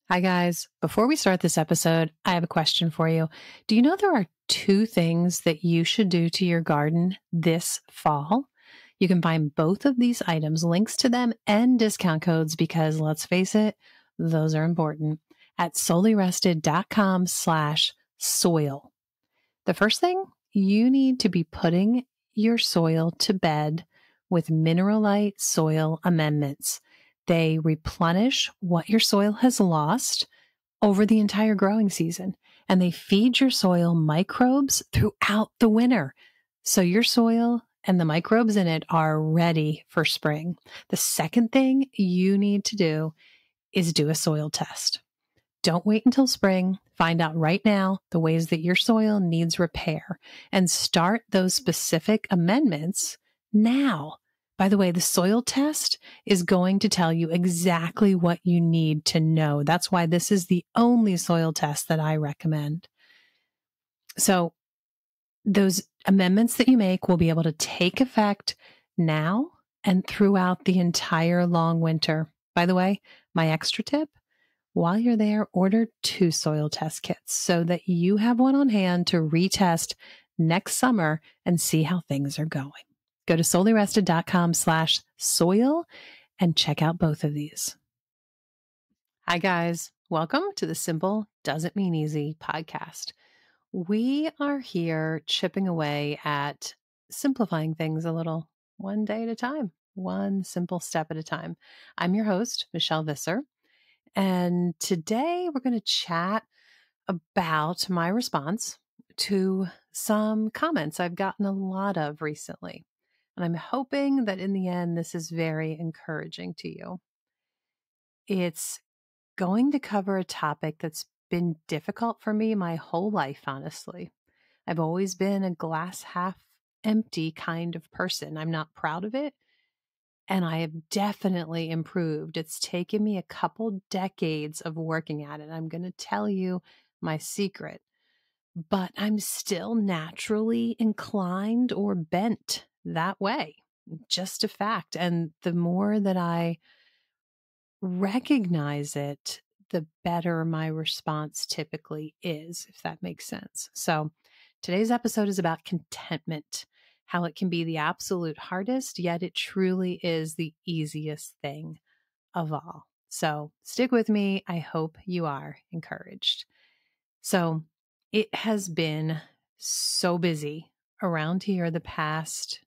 Hi, guys. Before we start this episode, I have a question for you. Do you know there are two things that you should do to your garden this fall? You can find both of these items, links to them, and discount codes because let's face it, those are important at soulyrested.com/soil. The first thing, you need to be putting your soil to bed with Mineralite soil amendments. They replenish what your soil has lost over the entire growing season, and they feed your soil microbes throughout the winter. So your soil and the microbes in it are ready for spring. The second thing you need to do is do a soil test. Don't wait until spring. Find out right now the ways that your soil needs repair and start those specific amendments now. By the way, the soil test is going to tell you exactly what you need to know. That's why this is the only soil test that I recommend. So those amendments that you make will be able to take effect now and throughout the entire long winter. By the way, my extra tip, while you're there, order 2 soil test kits so that you have one on hand to retest next summer and see how things are going. Go to soulyrested.com/soil and check out both of these. Hi, guys. Welcome to the Simple Doesn't Mean Easy podcast. We are here chipping away at simplifying things a little, one day at a time, one simple step at a time. I'm your host, Michelle Visser. And today we're going to chat about my response to some comments I've gotten a lot of recently. And I'm hoping that in the end, this is very encouraging to you. It's going to cover a topic that's been difficult for me my whole life, honestly. I've always been a glass half empty kind of person. I'm not proud of it. And I have definitely improved. It's taken me a couple decades of working at it. I'm going to tell you my secret, but I'm still naturally inclined or bent that way. Just a fact. And the more that I recognize it, the better my response typically is, if that makes sense. So today's episode is about contentment, how it can be the absolute hardest, yet it truly is the easiest thing of all. So stick with me. I hope you are encouraged. So it has been so busy around here the past,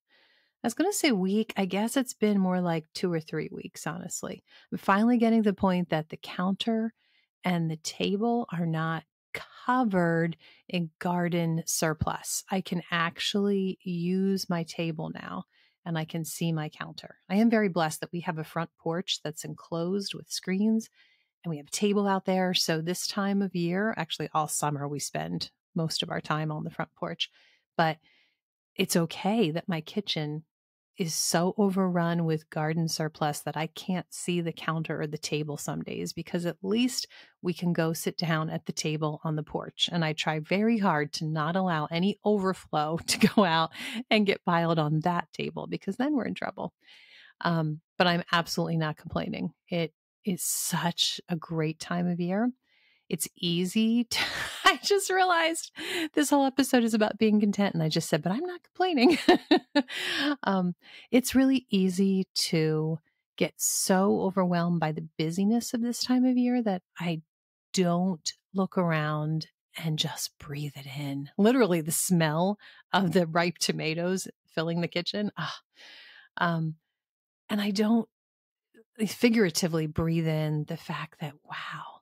I was going to say week. I guess it's been more like 2 or 3 weeks, honestly. I'm finally getting to the point that the counter and the table are not covered in garden surplus. I can actually use my table now and I can see my counter. I am very blessed that we have a front porch that's enclosed with screens and we have a table out there. So this time of year, actually all summer, we spend most of our time on the front porch. But it's okay that my kitchen is so overrun with garden surplus that I can't see the counter or the table some days, because at least we can go sit down at the table on the porch. And I try very hard to not allow any overflow to go out and get piled on that table, because then we're in trouble. But I'm absolutely not complaining. It is such a great time of year. It's easy to, I just realized this whole episode is about being content. And I just said, but I'm not complaining. It's really easy to get so overwhelmed by the busyness of this time of year that I don't look around and just breathe it in. Literally the smell of the ripe tomatoes filling the kitchen. And I don't figuratively breathe in the fact that, wow,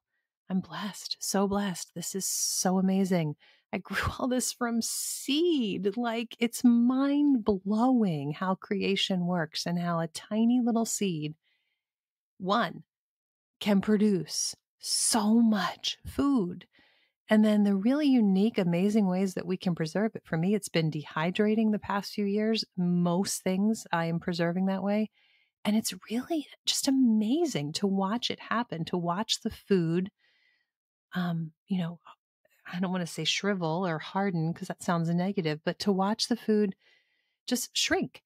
I'm blessed, so blessed. This is so amazing. I grew all this from seed. Like, it's mind blowing how creation works and how a tiny little seed, one, can produce so much food. And then the really unique, amazing ways that we can preserve it. For me, it's been dehydrating the past few years. Most things I am preserving that way. And it's really just amazing to watch it happen, to watch the food, you know, I don't want to say shrivel or harden because that sounds negative, but to watch the food just shrink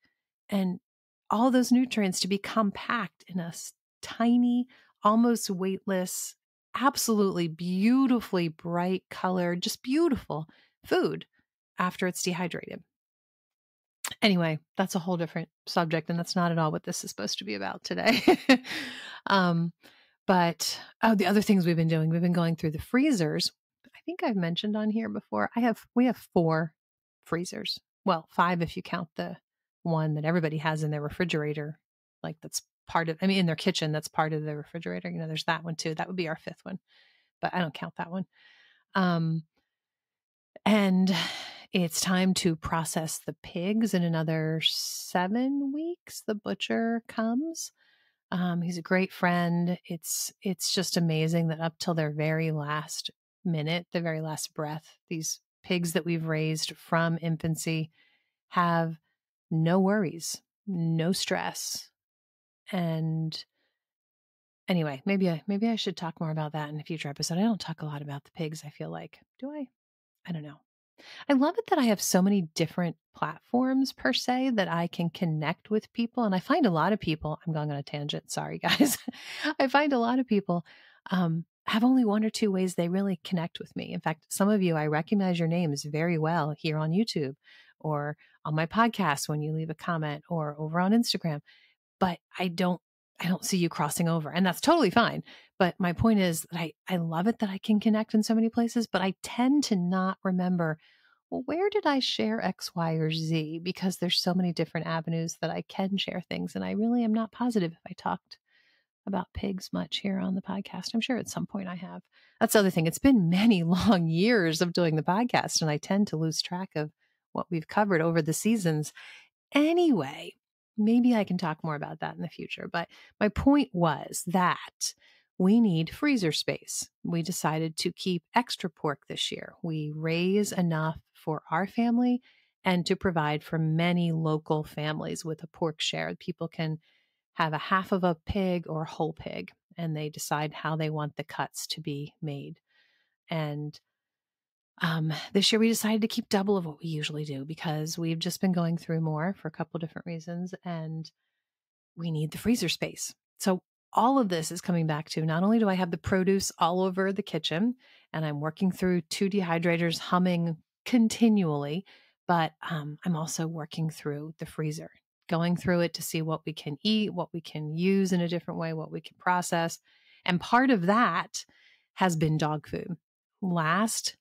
and all those nutrients to be compact in a tiny, almost weightless absolutely beautifully bright colored, just beautiful food after it's dehydrated. Anyway, that's a whole different subject, and that's not at all what this is supposed to be about today. um, but the other things we've been going through the freezers. I think I've mentioned on here before. We have 4 freezers. Well, 5 if you count the one that everybody has in their refrigerator, like that's in their kitchen, that's part of the refrigerator. There's that one too. That would be our 5th one, but I don't count that one. And it's time to process the pigs in another 7 weeks. The butcher comes. He's a great friend. It's just amazing that up till their very last minute, the very last breath, these pigs that we've raised from infancy have no worries, no stress. And anyway, maybe I should talk more about that in a future episode. I don't talk a lot about the pigs, I feel like. Do I? I don't know. I love it that I have so many different platforms per se that I can connect with people. And I find a lot of people, I'm going on a tangent. Sorry, guys. I find a lot of people have only 1 or 2 ways they really connect with me. In fact, some of you, I recognize your names very well here on YouTube or on my podcast when you leave a comment or over on Instagram, but I don't see you crossing over, and that's totally fine. But my point is that I love it that I can connect in so many places, but I tend to not remember, well, where did I share X, Y, or Z? Because there's so many different avenues that I can share things. And I really am not positive if I talked about pigs much here on the podcast. I'm sure at some point I have. That's the other thing. It's been many long years of doing the podcast, and I tend to lose track of what we've covered over the seasons. Anyway, maybe I can talk more about that in the future. But my point was that we need freezer space. We decided to keep extra pork this year. We raise enough for our family and to provide for many local families with a pork share. People can have a half of a pig or a whole pig, and they decide how they want the cuts to be made. And this year we decided to keep double of what we usually do because we've just been going through more for a couple of different reasons, and we need the freezer space. So all of this is coming back to, not only do I have the produce all over the kitchen and I'm working through 2 dehydrators humming continually, but I'm also working through the freezer, going through it to see what we can eat, what we can use in a different way, what we can process. And part of that has been dog food. Last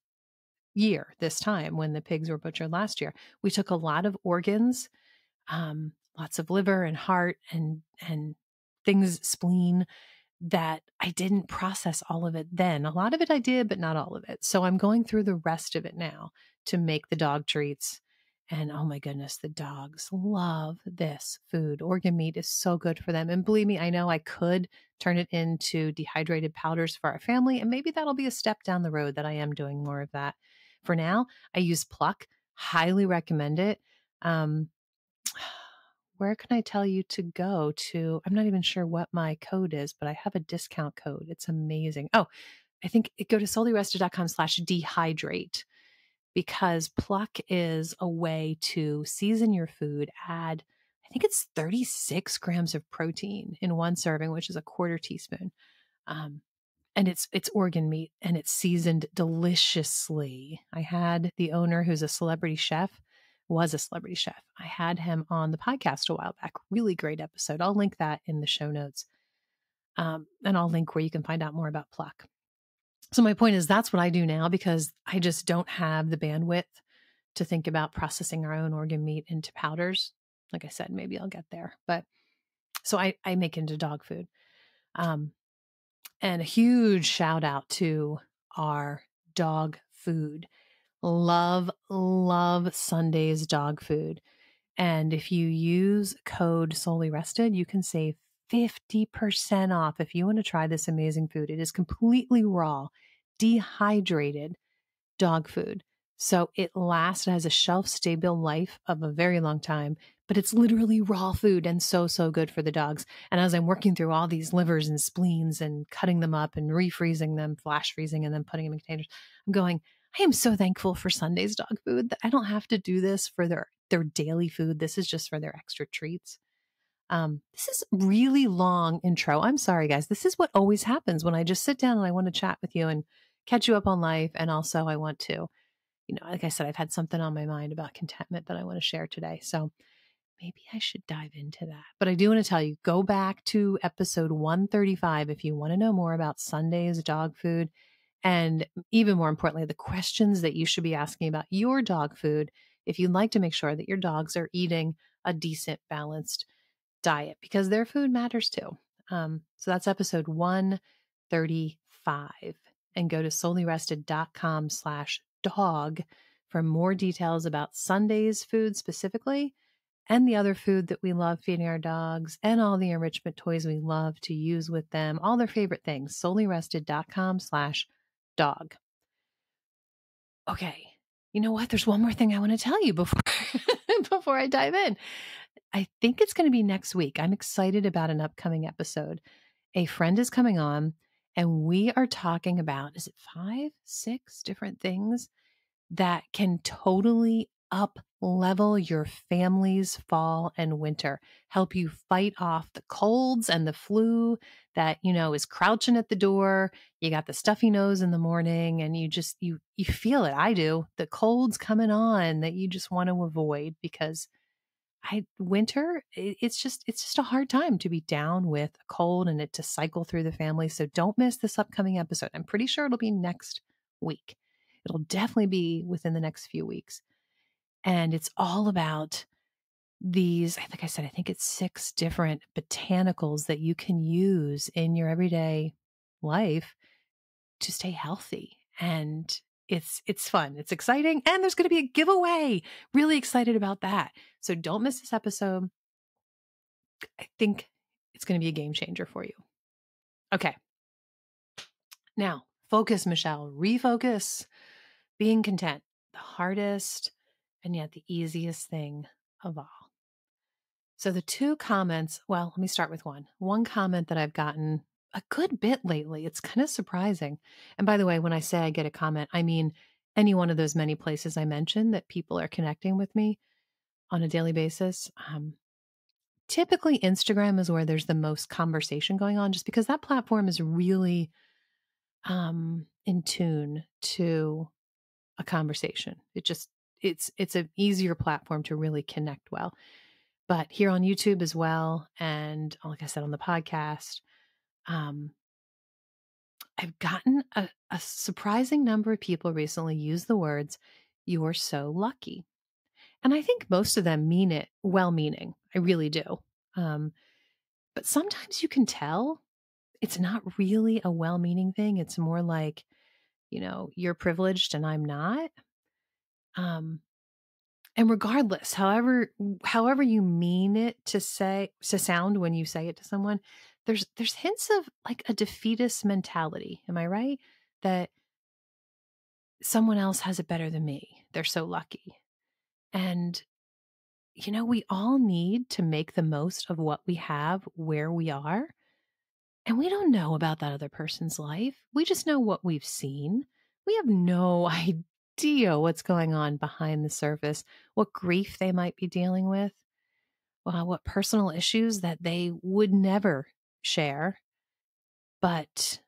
year, this time when the pigs were butchered last year, we took a lot of organs, lots of liver and heart and things, spleen, that I didn't process all of it then. A lot of it I did, but not all of it. So I'm going through the rest of it now to make the dog treats. And oh my goodness, the dogs love this food. Organ meat is so good for them. And believe me, I know I could turn it into dehydrated powders for our family. And maybe that'll be a step down the road that I am doing more of that. For now, I use Pluck. Highly recommend it. Where can I tell you to go to? I'm not even sure what my code is, but I have a discount code. It's amazing. Oh, I think go to soullyrested.com/dehydrate, because Pluck is a way to season your food, add, I think it's 36 grams of protein in one serving, which is a 1/4 teaspoon. And it's organ meat, and it's seasoned deliciously. I had the owner, who's was a celebrity chef. I had him on the podcast a while back. Really great episode. I'll link that in the show notes. And I'll link where you can find out more about Pluck. So my point is, that's what I do now because I just don't have the bandwidth to think about processing our own organ meat into powders. Like I said, maybe I'll get there. But so I make into dog food. And a huge shout out to our dog food. Love Sunday's dog food. And if you use code Solely Rested, you can save 50% off if you want to try this amazing food. It is completely raw, dehydrated dog food. So it has a shelf-stable life of a very long time, but it's literally raw food and so good for the dogs. And as I'm working through all these livers and spleens and cutting them up and refreezing them, flash freezing, and then putting them in containers, I'm going, I am so thankful for Sunday's dog food that I don't have to do this for their daily food. This is just for their extra treats. This is really long intro. I'm sorry, guys. This is what always happens when I just sit down and I want to chat with you and catch you up on life. And also, I want to, like I said, I've had something on my mind about contentment that I want to share today. So maybe I should dive into that. But I do want to tell you, go back to episode 135 if you want to know more about Sunday's dog food. And even more importantly, the questions that you should be asking about your dog food if you'd like to make sure that your dogs are eating a decent, balanced diet, because their food matters too. So that's episode 135. And go to soulyrested.com/dog for more details about Sunday's food specifically, and the other food that we love feeding our dogs, and all the enrichment toys we love to use with them, all their favorite things. soulyrested.com/dog. Okay. You know what? There's one more thing I want to tell you before before I dive in. I think it's going to be next week. I'm excited about an upcoming episode. A friend is coming on, and we are talking about, is it 5, 6 different things that can totally up level your family's fall and winter, help you fight off the colds and the flu that, is crouching at the door. You got the stuffy nose in the morning and you feel it. I do. The cold's coming on that you just want to avoid, because winter, it's just a hard time to be down with a cold and it to cycle through the family. So don't miss this upcoming episode. I'm pretty sure it'll be next week. It'll definitely be within the next few weeks. And it's all about these, like I said, I think it's 6 different botanicals that you can use in your everyday life to stay healthy. And it's fun. It's exciting. And there's going to be a giveaway. Really excited about that. So don't miss this episode. I think it's going to be a game changer for you. Okay. Now, focus, Michelle. Refocus. Being content. The hardest and yet the easiest thing of all. So the 2 comments, well, let me start with one. One comment that I've gotten a good bit lately. It's kind of surprising. And by the way, when I say I get a comment, I mean any one of those many places I mentioned that people are connecting with me on a daily basis. Typically, Instagram is where there's the most conversation going on, just because that platform is really in tune to a conversation. It's an easier platform to really connect well. But here on YouTube as well, and like I said, on the podcast, I've gotten a surprising number of people recently use the words, "You're so lucky." And I think most of them mean it well-meaning. I really do. But sometimes you can tell it's not really a well-meaning thing. It's more like, you're privileged and I'm not. And regardless, however you mean it to sound when you say it to someone, there's hints of like a defeatist mentality. Am I right? That someone else has it better than me. They're so lucky. And we all need to make the most of what we have where we are. And we don't know about that other person's life. We just know what we've seen. We have no idea what's going on behind the surface, what grief they might be dealing with, what personal issues that they would never share, but,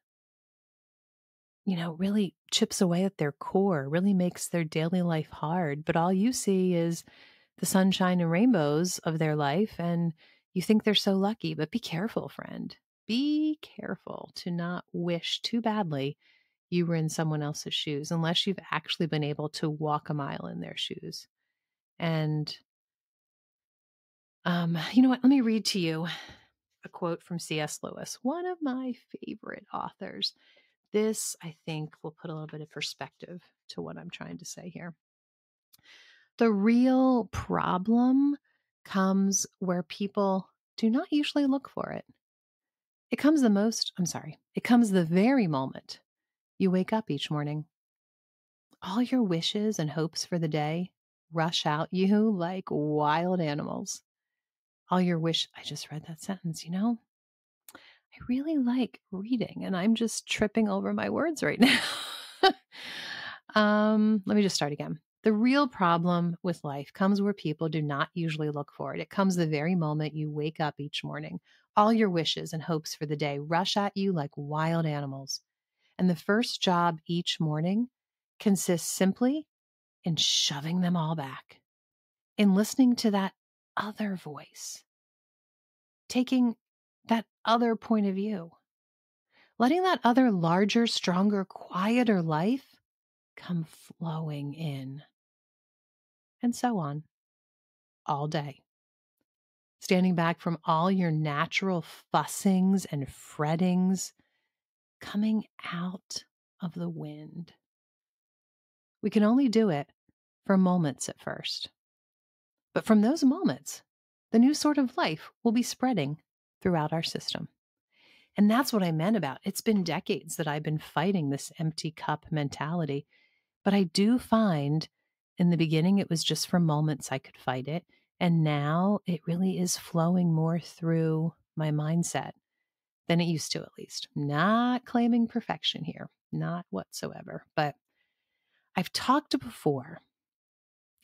really chips away at their core, really makes their daily life hard. But all you see is the sunshine and rainbows of their life, and you think they're so lucky. But be careful, friend. Be careful to not wish too badly you were in someone else's shoes, unless you've actually been able to walk a mile in their shoes. And, you know what? Let me read to you a quote from C.S. Lewis, one of my favorite authors. This, I think, will put a little bit of perspective to what I'm trying to say here. The real problem comes where people do not usually look for it. It comes the very moment you wake up each morning. All your wishes and hopes for the day rush out you like wild animals. I just read that sentence, I really like reading and I'm just tripping over my words right now. Let me just start again. The real problem with life comes where people do not usually look for it. It comes the very moment you wake up each morning. All your wishes and hopes for the day rush at you like wild animals. And the first job each morning consists simply in shoving them all back, in listening to that other voice, taking that other point of view, letting that other larger, stronger, quieter life come flowing in, and so on, all day. Standing back from all your natural fussings and frettings, coming out of the wind. We can only do it for moments at first. But from those moments, the new sort of life will be spreading throughout our system. And that's what I meant about it's been decades that I've been fighting this empty cup mentality. But I do find in the beginning, it was just for moments I could fight it. And now it really is flowing more through my mindset than it used to, at least. Not claiming perfection here, not whatsoever. But I've talked before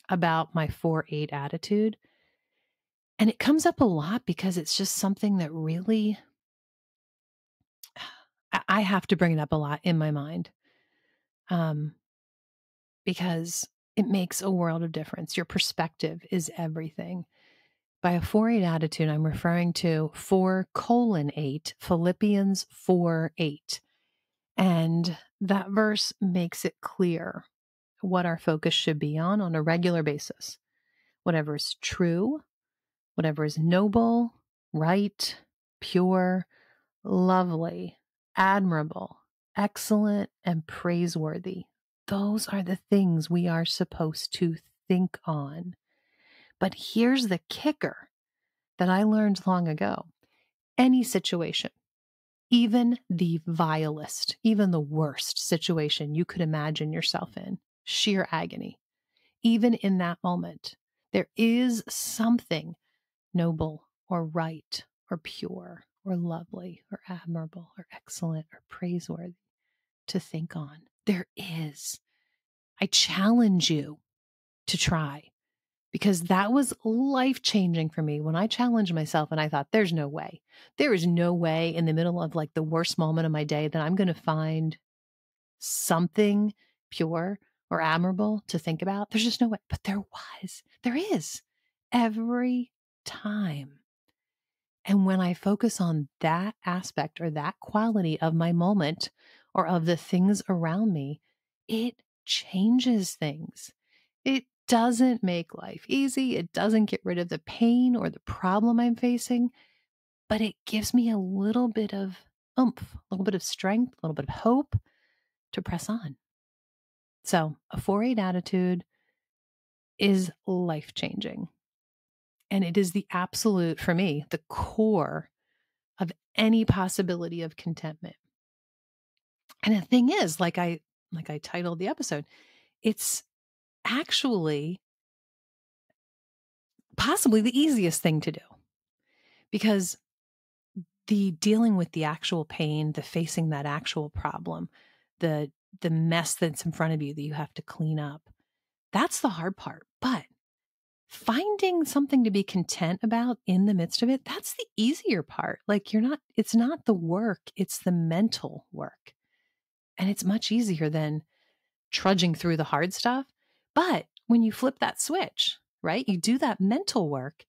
about my 4-8 attitude. And it comes up a lot because it's just something that really, I have to bring it up a lot in my mind. Because it makes a world of difference. Your perspective is everything. By a 4-8 attitude, I'm referring to 4:8, Philippians 4:8. And that verse makes it clear what our focus should be on a regular basis. Whatever is true, whatever is noble, right, pure, lovely, admirable, excellent, and praiseworthy. Those are the things we are supposed to think on. But here's the kicker that I learned long ago. Any situation, even the vilest, even the worst situation you could imagine yourself in, sheer agony, even in that moment, there is something noble or right or pure or lovely or admirable or excellent or praiseworthy to think on. There is. I challenge you to try, because that was life-changing for me when I challenged myself and I thought, there's no way. There is no way in the middle of like the worst moment of my day that I'm going to find something pure or admirable to think about. There's just no way. But there is every time. And when I focus on that aspect or that quality of my moment or of the things around me, it changes things. It doesn't make life easy. It doesn't get rid of the pain or the problem I'm facing, but it gives me a little bit of oomph, a little bit of strength, a little bit of hope to press on. So a 4-8 attitude is life-changing. And it is the absolute, for me, the core of any possibility of contentment. And the thing is, like I titled the episode, it's actually possibly the easiest thing to do, because the dealing with the actual pain, the facing that actual problem, the mess that's in front of you that you have to clean up, that's the hard part. But finding something to be content about in the midst of it, that's the easier part. Like it's not the work, it's the mental work. And it's much easier than trudging through the hard stuff. But when you flip that switch, right, you do that mental work,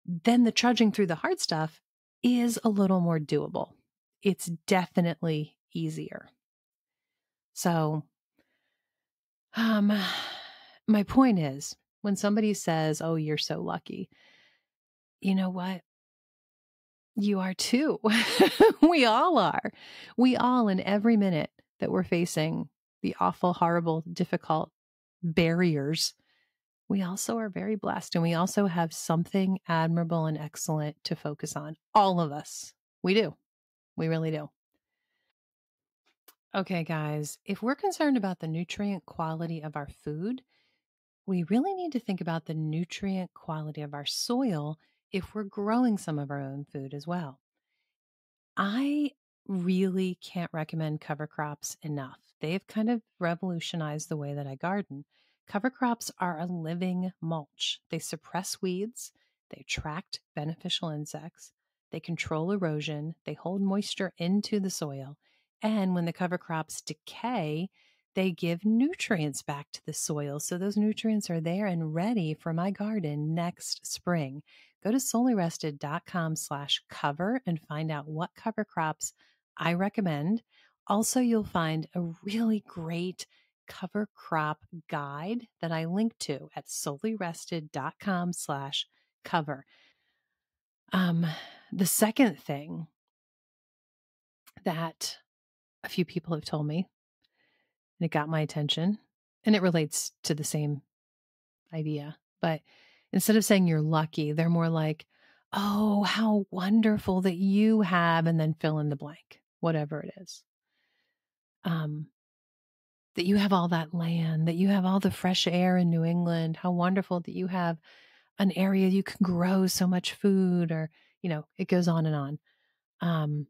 then the trudging through the hard stuff is a little more doable. It's definitely easier. So, my point is, when somebody says, "Oh, you're so lucky," you know what? You are too. We all are. We all, in every minute that we're facing the awful, horrible, difficult barriers, we also are very blessed, and we also have something admirable and excellent to focus on. All of us. We do. We really do. Okay, guys, if we're concerned about the nutrient quality of our food, we really need to think about the nutrient quality of our soil if we're growing some of our own food as well. I really can't recommend cover crops enough. They've kind of revolutionized the way that I garden. Cover crops are a living mulch. They suppress weeds, they attract beneficial insects, they control erosion, they hold moisture into the soil, and when the cover crops decay, they give nutrients back to the soil. So those nutrients are there and ready for my garden next spring. Go to soulyrested.com/cover and find out what cover crops I recommend. Also, you'll find a really great cover crop guide that I link to at soulyrested.com/cover. The second thing that a few people have told me, and it got my attention, and it relates to the same idea, but instead of saying you're lucky, they're more like, oh, how wonderful that you have, and then fill in the blank, whatever it is. That you have all that land, that you have all the fresh air in New England, how wonderful that you have an area you can grow so much food, or, it goes on and on.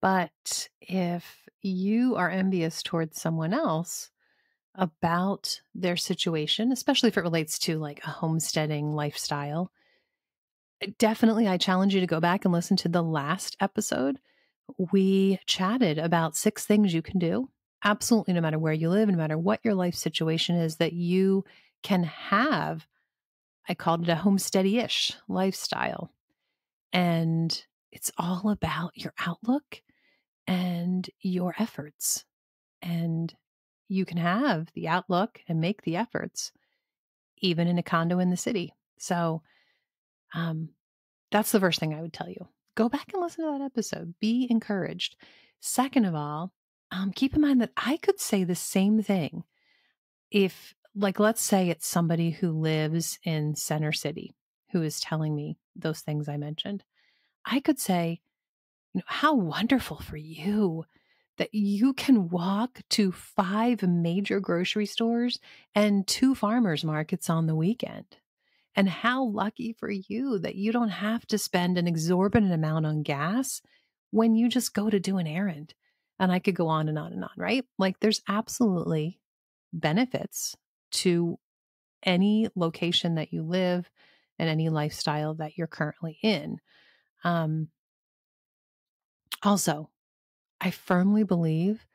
But if you are envious towards someone else about their situation, especially if it relates to like a homesteading lifestyle, definitely I challenge you to go back and listen to the last episode. We chatted about 6 things you can do, absolutely no matter where you live, no matter what your life situation is, that you can have. I called it a homesteady-ish lifestyle. And it's all about your outlook and your efforts. And you can have the outlook and make the efforts even in a condo in the city. So that's the first thing I would tell you. Go back and listen to that episode. Be encouraged. Second of all, keep in mind that I could say the same thing if, like, let's say it's somebody who lives in Center City who is telling me those things I mentioned. I could say, how wonderful for you that you can walk to 5 major grocery stores and 2 farmers markets on the weekend. And how lucky for you that you don't have to spend an exorbitant amount on gas when you just go to do an errand. And I could go on and on and on, right? Like, there's absolutely benefits to any location that you live and any lifestyle that you're currently in. Also, I firmly believe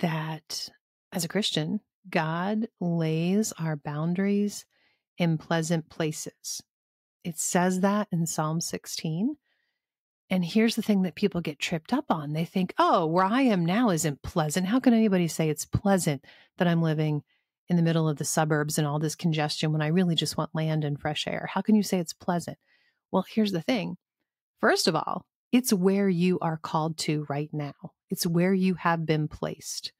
that as a Christian, God lays our boundaries in pleasant places. It says that in Psalm 16. And here's the thing that people get tripped up on. They think, oh, where I am now isn't pleasant. How can anybody say it's pleasant that I'm living in the middle of the suburbs and all this congestion when I really just want land and fresh air? How can you say it's pleasant? Well, here's the thing. First of all, it's where you are called to right now. It's where you have been placed.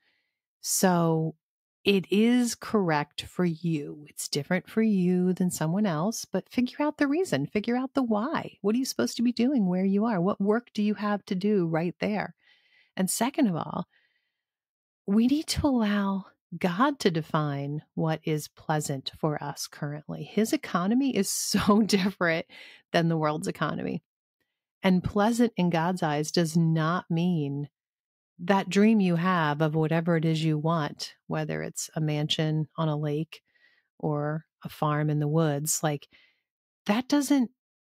So it is correct for you. It's different for you than someone else, but figure out the reason, figure out the why. What are you supposed to be doing where you are? What work do you have to do right there? And second of all, we need to allow God to define what is pleasant for us currently. His economy is so different than the world's economy. And pleasant in God's eyes does not mean that dream you have of whatever it is you want, whether it's a mansion on a lake or a farm in the woods. Like, that doesn't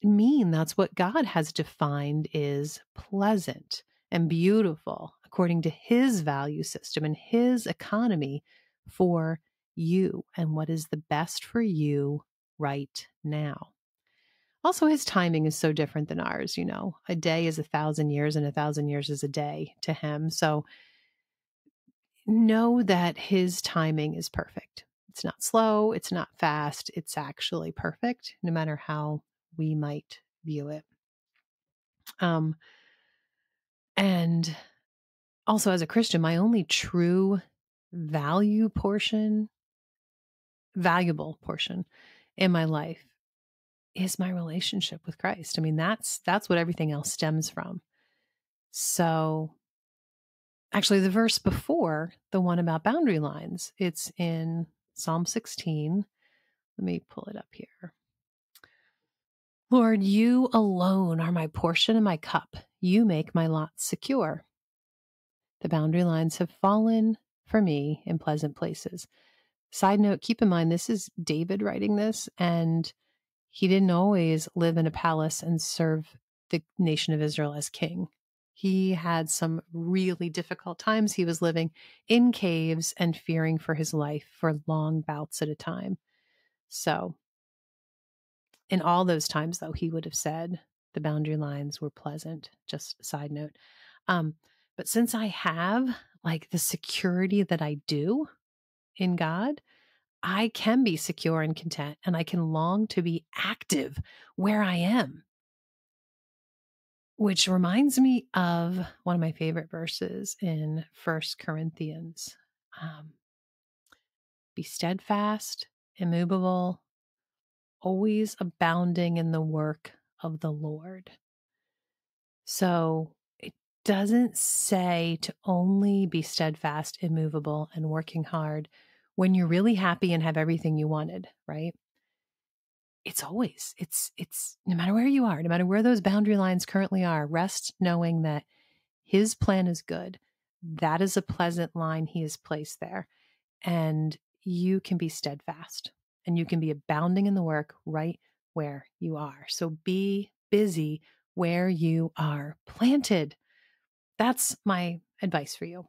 mean that's what God has defined is pleasant and beautiful according to his value system and his economy for you and what is the best for you right now. Also, his timing is so different than ours. A day is 1,000 years and 1,000 years is a day to him. So know that his timing is perfect. It's not slow. It's not fast. It's actually perfect, no matter how we might view it. And also, as a Christian, my only true valuable portion in my life is my relationship with Christ. I mean, that's what everything else stems from. So actually, the verse before the one about boundary lines, it's in Psalm 16. Let me pull it up here. Lord, you alone are my portion and my cup. You make my lot secure. The boundary lines have fallen. for me in pleasant places. Side note, keep in mind, this is David writing this, and he didn't always live in a palace and serve the nation of Israel as king. He had some really difficult times. He was living in caves and fearing for his life for long bouts at a time. So, in all those times, though, he would have said the boundary lines were pleasant. Just a side note. But since I have like the security that I do in God, I can be secure and content, and I can long to be active where I am. Which reminds me of one of my favorite verses in 1 Corinthians. Be steadfast, immovable, always abounding in the work of the Lord. So it doesn't say to only be steadfast, immovable, and working hard when you're really happy and have everything you wanted, right? It's always, it's no matter where you are, no matter where those boundary lines currently are, rest knowing that His plan is good. That is a pleasant line He has placed there. And you can be steadfast and you can be abounding in the work right where you are. So be busy where you are planted. That's my advice for you.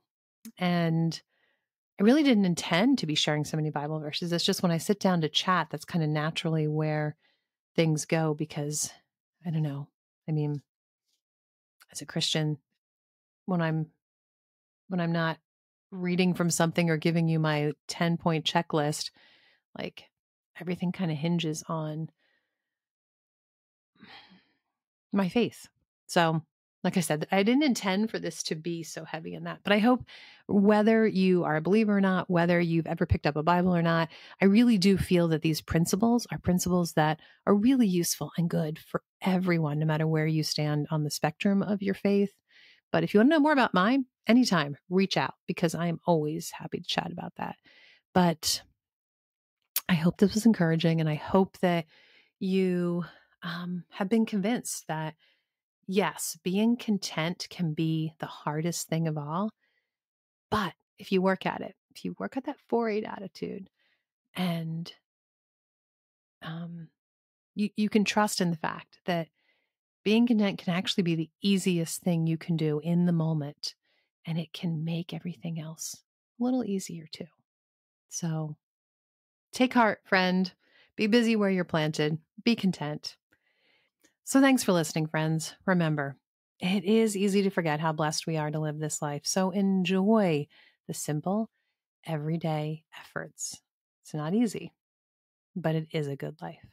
And I really didn't intend to be sharing so many Bible verses. It's just when I sit down to chat, that's kind of naturally where things go, because I don't know. I mean, as a Christian, when I'm not reading from something or giving you my 10-point checklist, like everything kind of hinges on my faith. So, like I said, I didn't intend for this to be so heavy in that, but I hope whether you are a believer or not, whether you've ever picked up a Bible or not, I really do feel that these principles are principles that are really useful and good for everyone, no matter where you stand on the spectrum of your faith. But if you want to know more about mine, anytime, reach out, because I am always happy to chat about that. But I hope this was encouraging, and I hope that you have been convinced that, yes, being content can be the hardest thing of all. But if you work at it, if you work at that 4-8 attitude, and you can trust in the fact that being content can actually be the easiest thing you can do in the moment, and it can make everything else a little easier too. So take heart, friend. Be busy where you're planted. Be content. So thanks for listening, friends. Remember, it is easy to forget how blessed we are to live this life. So enjoy the simple, everyday efforts. It's not easy, but it is a good life.